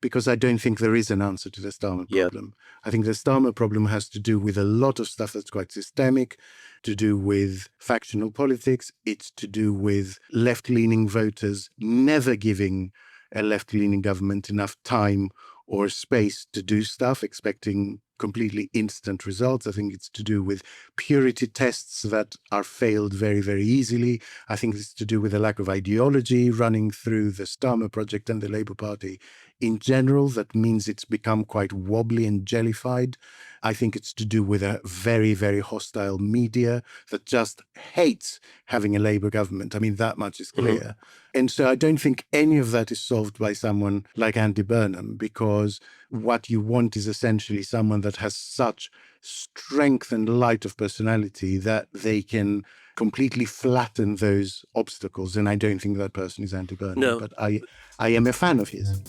because I don't think there is an answer to the Starmer problem. I think the Starmer problem has to do with a lot of stuff that's quite systemic, to do with factional politics. It's to do with left-leaning voters never giving a left-leaning government enough time or space to do stuff, expecting completely instant results. I think it's to do with purity tests that are failed very, very easily. I think it's to do with a lack of ideology running through the Starmer project and the Labour Party in general. That means it's become quite wobbly and jellified. I think it's to do with a very, very hostile media that just hates having a Labour government. I mean, that much is clear. Mm-hmm. And so I don't think any of that is solved by someone like Andy Burnham, because what you want is essentially someone that has such strength and light of personality that they can completely flatten those obstacles. And I don't think that person is Andy Burnham. No. But I am a fan of his.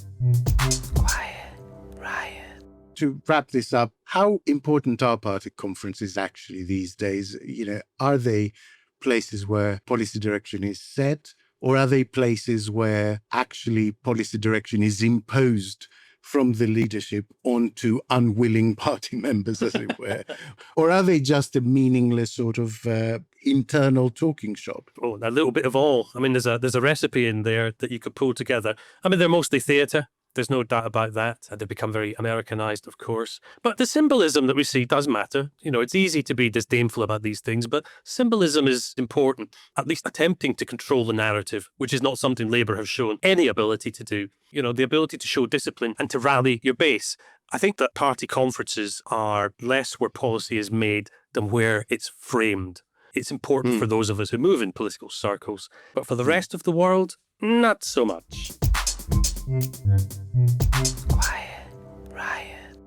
Quiet riot. To wrap this up, how important are party conferences actually these days? You know, are they places where policy direction is set, or are they places where actually policy direction is imposed from the leadership onto unwilling party members, as it were? Or are they just a meaningless sort of internal talking shop? Oh, a little bit of all. I mean, there's a recipe in there that you could pull together. I mean, they're mostly theatre. There's no doubt about that. They've become very Americanized, of course. But the symbolism that we see does matter. You know, it's easy to be disdainful about these things, but symbolism is important, at least attempting to control the narrative, which is not something Labour have shown any ability to do. You know, the ability to show discipline and to rally your base. I think that party conferences are less where policy is made than where it's framed. It's important for those of us who move in political circles, but for the rest of the world, not so much. Quiet riot.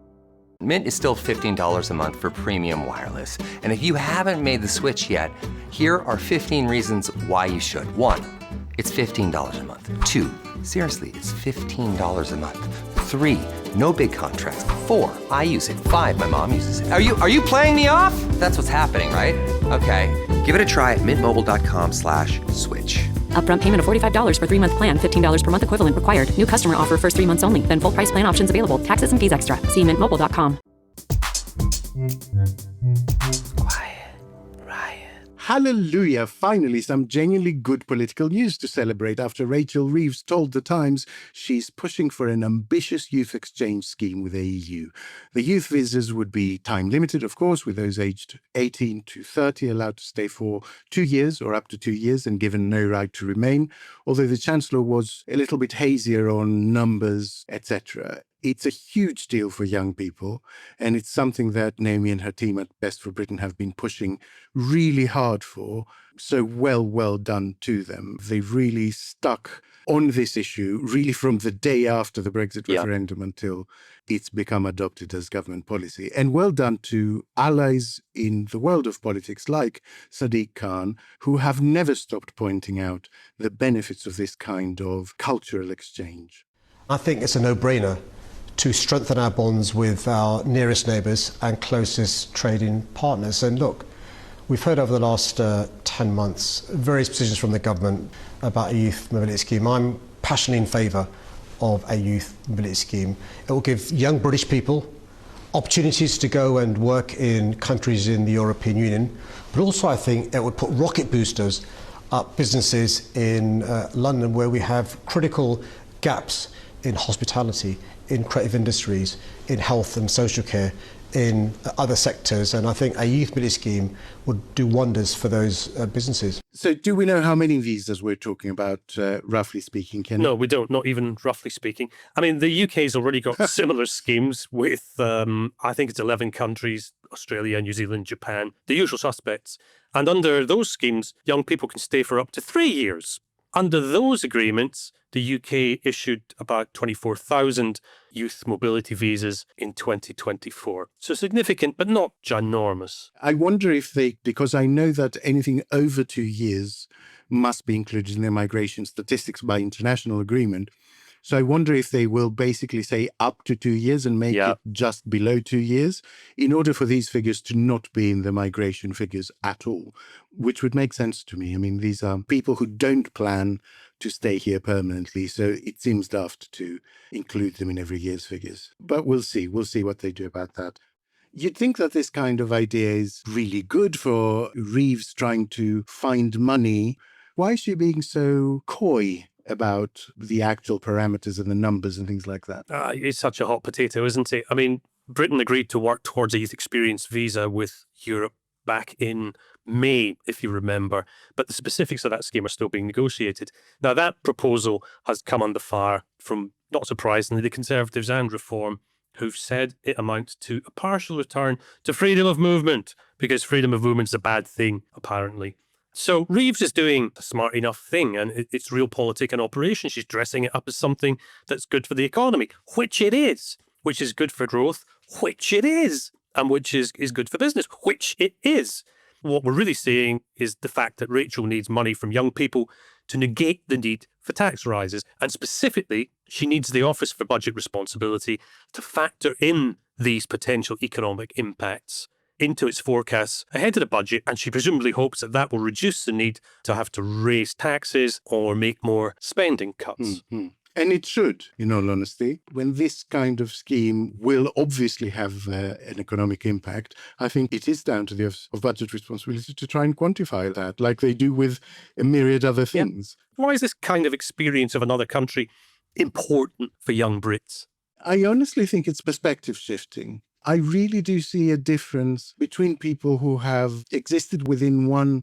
Mint is still $15 a month for premium wireless. And if you haven't made the switch yet, here are 15 reasons why you should. 1, it's $15 a month. 2, seriously, it's $15 a month. 3, no big contracts. 4, I use it. 5, my mom uses it. Are you playing me off? That's what's happening, right? Okay, give it a try at mintmobile.com/switch. Upfront payment of $45 for 3-month plan, $15 per month equivalent required. New customer offer first 3 months only. Then full price plan options available. Taxes and fees extra. See mintmobile.com. Quiet riot. Hallelujah! Finally, some genuinely good political news to celebrate after Rachel Reeves told The Times she's pushing for an ambitious youth exchange scheme with the EU. The youth visas would be time-limited, of course, with those aged 18 to 30 allowed to stay for 2 years or up to 2 years and given no right to remain, although the Chancellor was a little bit hazier on numbers, etc. It's a huge deal for young people, and it's something that Naomi and her team at Best for Britain have been pushing really hard for. So well done to them. They've really stuck on this issue, really from the day after the Brexit referendum until it's become adopted as government policy. And well done to allies in the world of politics like Sadiq Khan, who have never stopped pointing out the benefits of this kind of cultural exchange. I think it's a no-brainer to strengthen our bonds with our nearest neighbours and closest trading partners. And look, we've heard over the last 10 months various positions from the government about a youth mobility scheme. I'm passionately in favour of a youth mobility scheme. It will give young British people opportunities to go and work in countries in the European Union, but also I think it would put rocket boosters up businesses in London, where we have critical gaps in hospitality, in creative industries, in health and social care, in other sectors. And I think a youth mobility scheme would do wonders for those businesses. So do we know how many visas we're talking about, roughly speaking, Ken? No, we don't, not even roughly speaking. I mean, the UK's already got similar schemes with, I think it's 11 countries, Australia, New Zealand, Japan, the usual suspects. And under those schemes, young people can stay for up to 3 years. Under those agreements, the UK issued about 24,000 youth mobility visas in 2024. So significant, but not ginormous. I wonder if because I know that anything over 2 years must be included in their migration statistics by international agreement. So I wonder if they will basically say up to 2 years and make it just below 2 years in order for these figures to not be in the migration figures at all, which would make sense to me. I mean, these are people who don't plan to stay here permanently, so it seems daft to include them in every year's figures. But we'll see. We'll see what they do about that. You'd think that this kind of idea is really good for Reeves trying to find money. Why is she being so coy about the actual parameters and the numbers and things like that? It's such a hot potato, isn't it? I mean, Britain agreed to work towards a youth experience visa with Europe back in May, if you remember, but the specifics of that scheme are still being negotiated. Now, that proposal has come under fire from, not surprisingly, the Conservatives and Reform, who've said it amounts to a partial return to freedom of movement, because freedom of movement is a bad thing, apparently. So Reeves is doing a smart enough thing, and it's realpolitik in operation. She's dressing it up as something that's good for the economy, which it is, which is good for growth, which it is, and which is good for business, which it is. What we're really saying is the fact that Rachel needs money from young people to negate the need for tax rises. And specifically, she needs the Office for Budget Responsibility to factor in these potential economic impacts into its forecasts ahead of the budget. And she presumably hopes that that will reduce the need to have to raise taxes or make more spending cuts. Mm-hmm. And it should, in all honesty. When this kind of scheme will obviously have an economic impact, I think it is down to the Office of Budget Responsibility to try and quantify that, like they do with a myriad other things. Why is this kind of experience of another country important for young Brits? I honestly think it's perspective shifting. I really do see a difference between people who have existed within one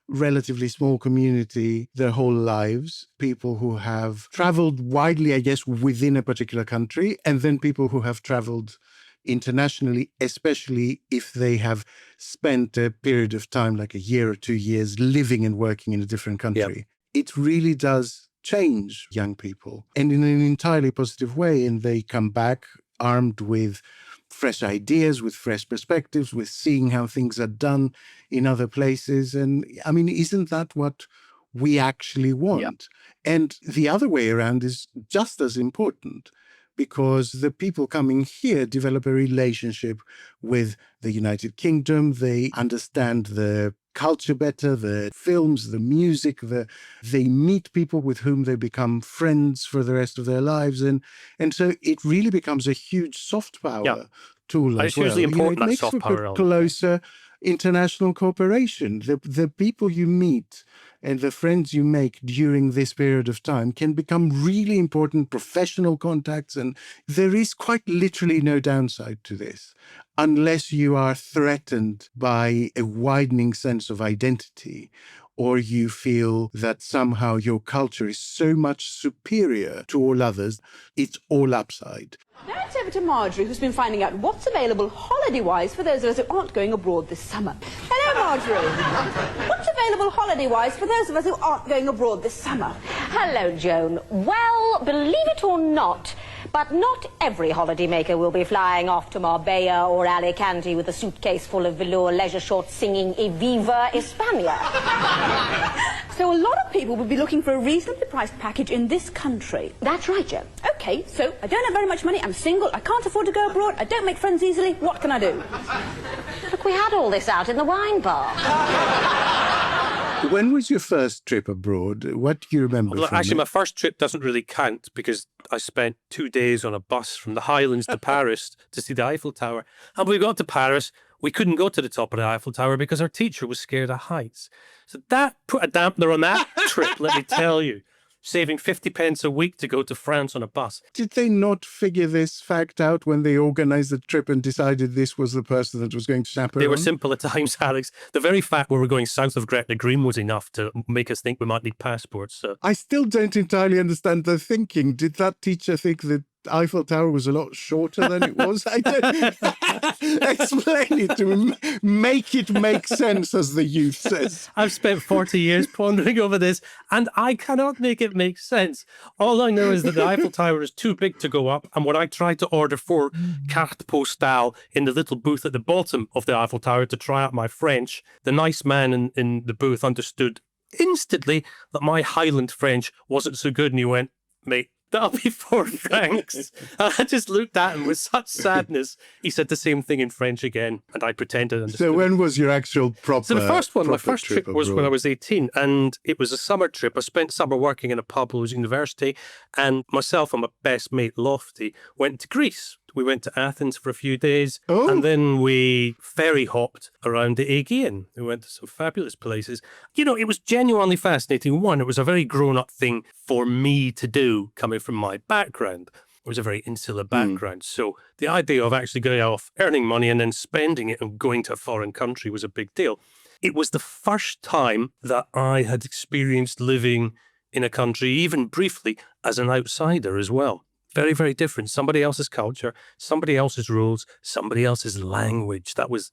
relatively small community their whole lives, people who have traveled widely, I guess, within a particular country, and then people who have traveled internationally, especially if they have spent a period of time, like a year or 2 years, living and working in a different country. Yep. It really does change young people, and in an entirely positive way, and they come back armed with fresh ideas, with fresh perspectives, with seeing how things are done in other places. And I mean, isn't that what we actually want? Yep. And the other way around is just as important, because the people coming here develop a relationship with the United Kingdom. They understand the culture better, the films, the music, they meet people with whom they become friends for the rest of their lives. And so it really becomes a huge soft power tool as it's hugely important, it makes that soft for power closer international cooperation. The people you meet and the friends you make during this period of time can become really important professional contacts. And there is quite literally no downside to this, unless you are threatened by a widening sense of identity, or you feel that somehow your culture is so much superior to all others. It's all upside. Now it's over to Marjorie, who's been finding out what's available holiday-wise for those of us who aren't going abroad this summer. Hello, Marjorie. What's available holiday-wise for those of us who aren't going abroad this summer? Hello, Joan. Well, believe it or not, but not every holidaymaker will be flying off to Marbella or Alicante with a suitcase full of velour leisure shorts singing Eviva España. So a lot of people will be looking for a reasonably priced package in this country. That's right, Joan. OK, so I don't have very much money, I'm single, I can't afford to go abroad, I don't make friends easily, what can I do? Look, we had all this out in the wine bar. When was your first trip abroad? What do you remember? Well, actually, my first trip doesn't really count because I spent 2 days on a bus from the Highlands to Paris to see the Eiffel Tower. And when we got to Paris, we couldn't go to the top of the Eiffel Tower because our teacher was scared of heights. So that put a dampener on that trip, let me tell you. Saving 50 pence a week to go to France on a bus. Did they not figure this fact out when they organised the trip and decided this was the person that was going to chaperone? They were simple at times, Alex. The very fact we were going south of Gretna Green was enough to make us think we might need passports. So. I still don't entirely understand the thinking. Did that teacher think that Eiffel Tower was a lot shorter than it was? I don't explain it to him. Make it make sense, as the youth says. I've spent 40 years pondering over this, and I cannot make it make sense. All I know is that the Eiffel Tower is too big to go up, and when I tried to order 4 carte postale in the little booth at the bottom of the Eiffel Tower to try out my French, the nice man in the booth understood instantly that my Highland French wasn't so good, and he went, "Mate, that'll be 4 francs." I just looked at him with such sadness. He said the same thing in French again, and I pretended to understand. So when was your actual proper So the first one, my first trip was abroad? when I was 18, and it was a summer trip. I spent summer working in a pub at university, and myself and my best mate, Lofty, went to Greece. We went to Athens for a few days, and then we ferry hopped around the Aegean. We went to some fabulous places. You know, it was genuinely fascinating. One, it was a very grown-up thing for me to do, coming from my background. was a very insular background. So the idea of actually going off, earning money and then spending it and going to a foreign country was a big deal. It was the first time that I had experienced living in a country, even briefly, as an outsider as well. Very, very different. Somebody else's culture, somebody else's rules, somebody else's language. That was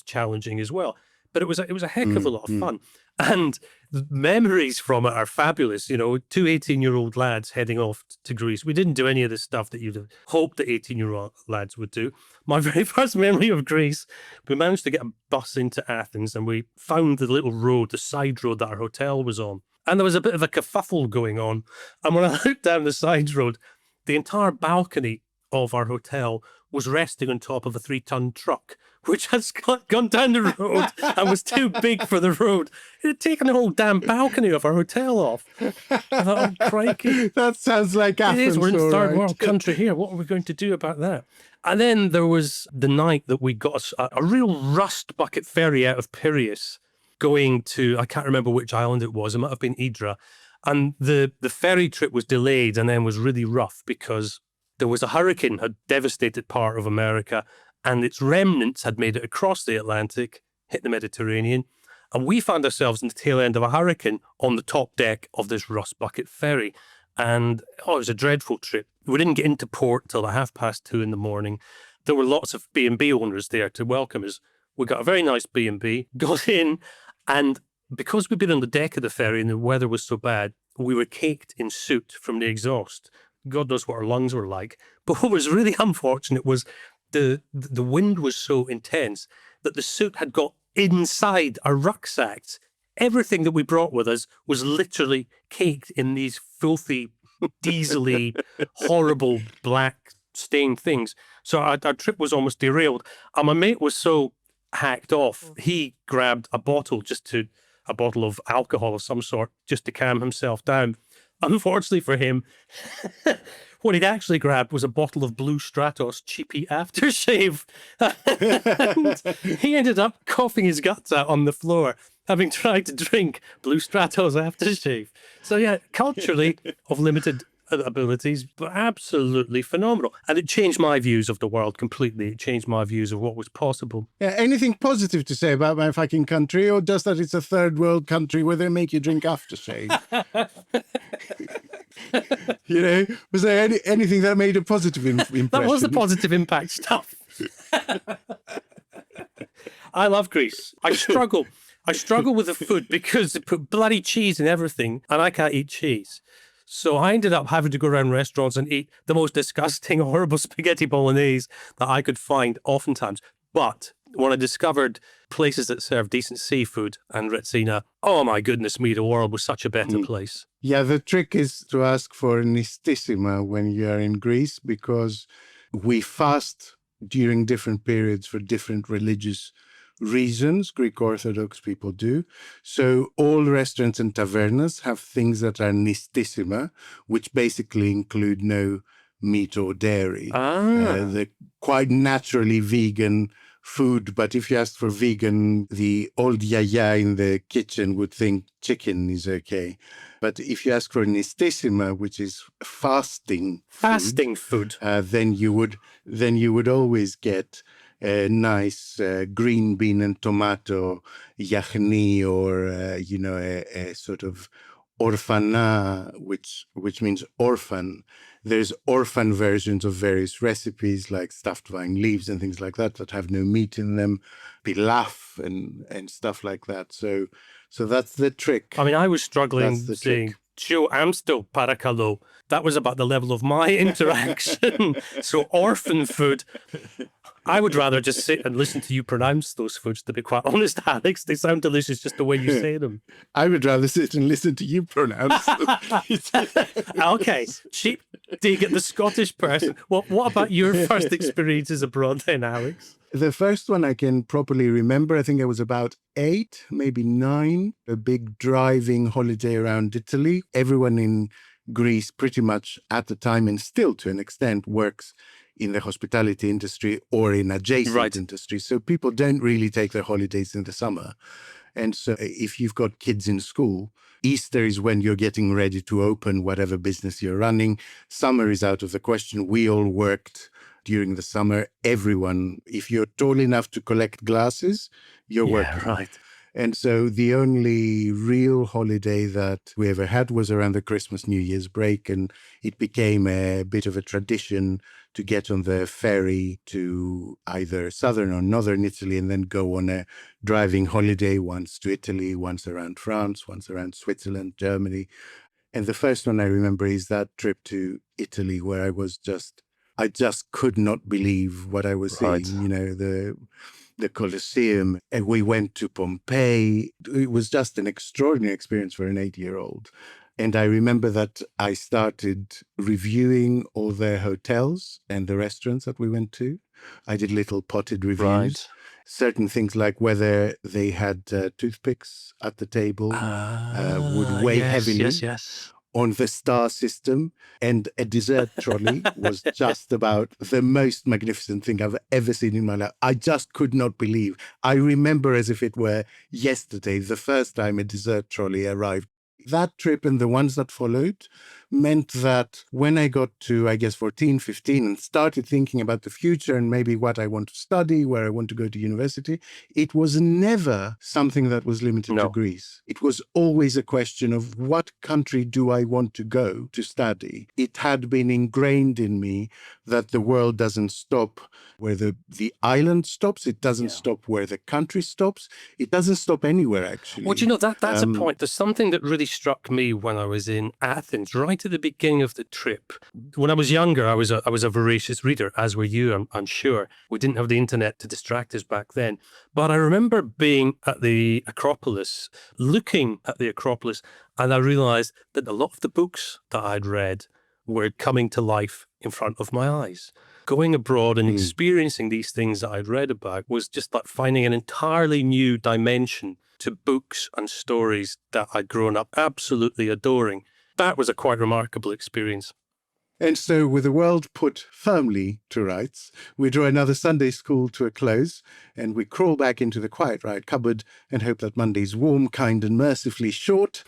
challenging as well. But it was a heck of a lot of fun. And the memories from it are fabulous. You know, two 18-year-old lads heading off to Greece. We didn't do any of the stuff that you'd have hoped that 18-year-old lads would do. My very first memory of Greece, we managed to get a bus into Athens and we found the little road, the side road that our hotel was on. And there was a bit of a kerfuffle going on. And when I looked down the side road, the entire balcony of our hotel was resting on top of a 3-ton truck, which has gone down the road and was too big for the road. It had taken the whole damn balcony of our hotel off. I thought, oh, crikey. That sounds like Athens. It is. We're in a third right. world country here. What are we going to do about that? And then there was the night that we got a real rust bucket ferry out of Piraeus going to, I can't remember which island it was. It might have been Hydra. And the ferry trip was delayed and then was really rough because there was a hurricane had devastated part of America and its remnants had made it across the Atlantic, hit the Mediterranean. And we found ourselves in the tail end of a hurricane on the top deck of this rust bucket ferry. And it was a dreadful trip. We didn't get into port till 2:30 in the morning. There were lots of B&B owners there to welcome us. We got a very nice B&B, got in, and because we'd been on the deck of the ferry and the weather was so bad, we were caked in soot from the exhaust. God knows what our lungs were like. But what was really unfortunate was the wind was so intense that the soot had got inside our rucksacks. Everything that we brought with us was literally caked in these filthy, diesely, horrible black stained things. So our trip was almost derailed. And my mate was so hacked off, he grabbed a bottle of alcohol of some sort just to calm himself down. Unfortunately for him, what he'd actually grabbed was a bottle of Blue Stratos cheapy aftershave. And he ended up coughing his guts out on the floor, having tried to drink Blue Stratos aftershave. So yeah, culturally of limited abilities, but absolutely phenomenal. And it changed my views of the world completely. It changed my views of what was possible. Yeah, anything positive to say about my fucking country, or just that it's a third world country where they make you drink aftershave? You know, was there anything that made a positive impression? That was the positive impact stuff. I love Greece. I struggle with the food because they put bloody cheese in everything, and I can't eat cheese. So I ended up having to go around restaurants and eat the most disgusting, horrible spaghetti bolognese that I could find oftentimes. But when I discovered places that serve decent seafood and Retsina, oh my goodness me, the world was such a better place. Yeah, the trick is to ask for nistissima when you are in Greece, because we fast during different periods for different religious reasons. Greek Orthodox people do. So all restaurants and tavernas have things that are nistissima, which basically include no meat or dairy. They're quite naturally vegan food, but if you ask for vegan, the old yaya in the kitchen would think chicken is okay. But if you ask for nistissima, which is fasting food, then you would always get a nice green bean and tomato yachni, or a sort of orfana, which means orphan. There's orphan versions of various recipes like stuffed vine leaves and things like that have no meat in them, pilaf and stuff like that. So that's the trick. I mean, I was struggling saying, Joe, I'm still parakalo. That was about the level of my interaction. So orphan food. I would rather just sit and listen to you pronounce those foods, to be quite honest, Alex. They sound delicious just the way you say them. I would rather sit and listen to you pronounce them. Okay, cheap dig at the Scottish person. What about your first experiences abroad then, Alex? The first one I can properly remember, I think I was about 8, maybe 9, a big driving holiday around Italy. Everyone in Greece pretty much at the time, and still to an extent, works in the hospitality industry or in adjacent industry. So people don't really take their holidays in the summer. And so if you've got kids in school, Easter is when you're getting ready to open whatever business you're running. Summer is out of the question. We all worked during the summer. Everyone, if you're tall enough to collect glasses, you're working. Right. And so the only real holiday that we ever had was around the Christmas, New Year's break. And it became a bit of a tradition to get on the ferry to either southern or northern Italy and then go on a driving holiday, once to Italy, once around France, once around Switzerland, Germany. And the first one I remember is that trip to Italy where I just could not believe what I was seeing, the Colosseum, and we went to Pompeii. It was just an extraordinary experience for an 8-year-old. And I remember that I started reviewing all the hotels and the restaurants that we went to. I did little potted reviews. Right. Certain things like whether they had toothpicks at the table would weigh heavily on the star system. And a dessert trolley was just about the most magnificent thing I've ever seen in my life. I just could not believe. I remember as if it were yesterday, the first time a dessert trolley arrived. That trip and the ones that followed meant that when I got to, 14, 15 and started thinking about the future and maybe what I want to study, where I want to go to university, it was never something that was limited to Greece. It was always a question of what country do I want to go to study? It had been ingrained in me that the world doesn't stop where the island stops. It doesn't stop where the country stops. It doesn't stop anywhere, actually. Well, that's a point. There's something that really struck me when I was in Athens, right at the beginning of the trip. When I was younger, I was a voracious reader, as were you, I'm sure. We didn't have the internet to distract us back then. But I remember being at the Acropolis, looking at the Acropolis, and I realized that a lot of the books that I'd read were coming to life in front of my eyes. Going abroad and experiencing these things that I'd read about was just like finding an entirely new dimension to books and stories that I'd grown up absolutely adoring. That was a quite remarkable experience. And so with the world put firmly to rights, we draw another Sunday school to a close and we crawl back into the Quiet Riot cupboard and hope that Monday's warm, kind and mercifully short.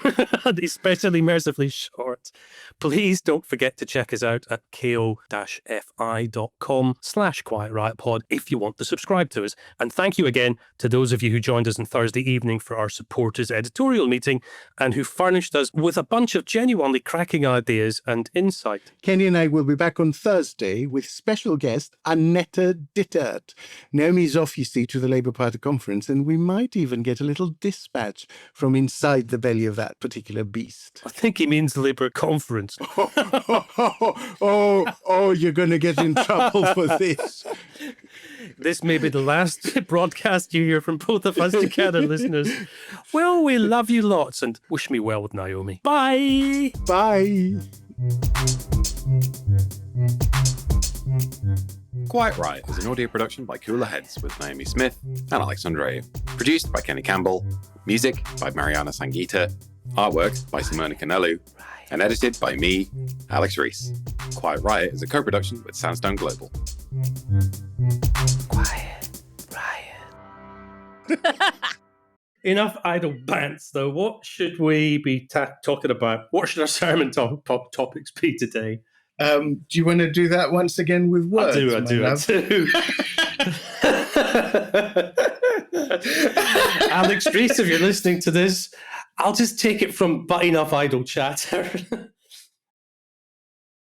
Especially mercifully short. Please don't forget to check us out at ko-fi.com/Quiet Riot Pod if you want to subscribe to us. And thank you again to those of you who joined us on Thursday evening for our supporters editorial meeting and who furnished us with a bunch of genuinely cracking ideas and insight. Kenny and I will be back on Thursday with special guest Annette Dittert. Naomi's off, you see, to the Labour Party conference, and we might even get a little dispatch from inside the belly of that particular beast. I think he means Labour conference. Oh, you're going to get in trouble for this. This may be the last broadcast you hear from both of us together, listeners. Well, we love you lots and wish me well with Naomi. Bye! Bye! Quiet Riot is an audio production by Cooler Heads with Naomi Smith and Alex Andreou. Produced by Kenny Campbell. Music by Mariana Sangeeta. Artwork by Simona Canelu. And edited by me, Alex Reese. Quiet Riot is a co-production with Sandstone Global. Quiet Riot. Enough idle bants, though. What should we be talking about? What should our sermon topics be today? Do you want to do that once again with words? I do. Alex Reese, if you're listening to this, I'll just take it from but enough idle chatter.